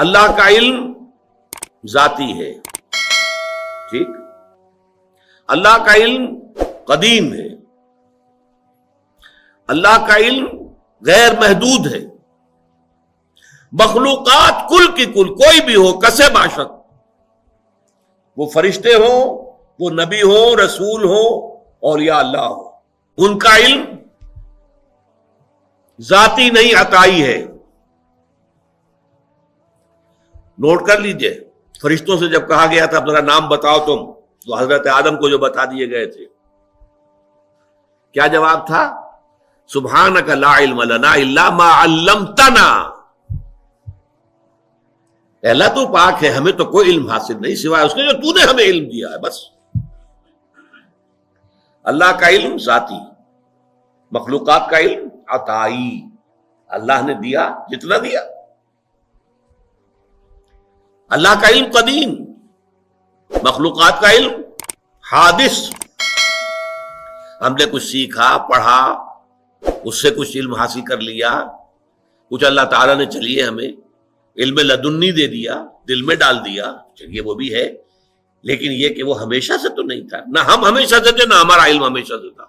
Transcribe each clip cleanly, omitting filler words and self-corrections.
اللہ کا علم ذاتی ہے، ٹھیک، اللہ کا علم قدیم ہے، اللہ کا علم غیر محدود ہے۔ مخلوقات کل کی کل، کوئی بھی ہو، کسے باشد، وہ فرشتے ہوں، وہ نبی ہوں، رسول ہوں، اولیاء اللہ ہو، ان کا علم ذاتی نہیں عطائی ہے۔ نوٹ کر لیجئے، فرشتوں سے جب کہا گیا تھا ذرا نام بتاؤ تم، تو حضرت آدم کو جو بتا دیے گئے تھے، کیا جواب تھا؟ سبحانک لا علم لنا الا ما علمتنا، اے اللہ تو پاک ہے، ہمیں تو کوئی علم حاصل نہیں سوائے اس کے جو تو نے ہمیں علم دیا ہے، بس۔ اللہ کا علم ذاتی، مخلوقات کا علم عطائی، اللہ نے دیا جتنا دیا۔ اللہ کا علم قدیم، مخلوقات کا علم حادث، ہم نے کچھ سیکھا، پڑھا، اس سے کچھ علم حاصل کر لیا، کچھ اللہ تعالیٰ نے چلیے ہمیں علم لدنی دے دیا، دل میں ڈال دیا، چلیے وہ بھی ہے، لیکن یہ کہ وہ ہمیشہ سے تو نہیں تھا، نہ ہم ہمیشہ سے تھے، نہ ہمارا علم ہمیشہ سے تھا۔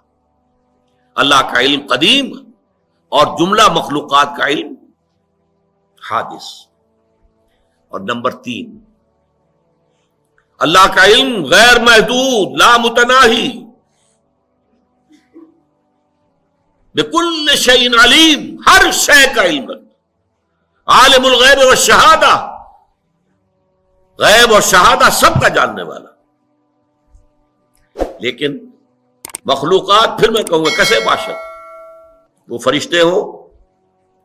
اللہ کا علم قدیم اور جملہ مخلوقات کا علم حادث۔ اور نمبر 3، اللہ کا علم غیر محدود، لا متناہی، بکل شیء علیم، ہر شے کا علم رکھتا، عالم الغیب والشہادہ، غیب اور شہادہ سب کا جاننے والا۔ لیکن مخلوقات، پھر میں کہوں گا کسے باشد، وہ فرشتے ہوں،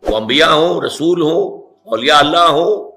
وہ انبیاء ہوں، رسول ہوں، اولیاء اللہ ہوں،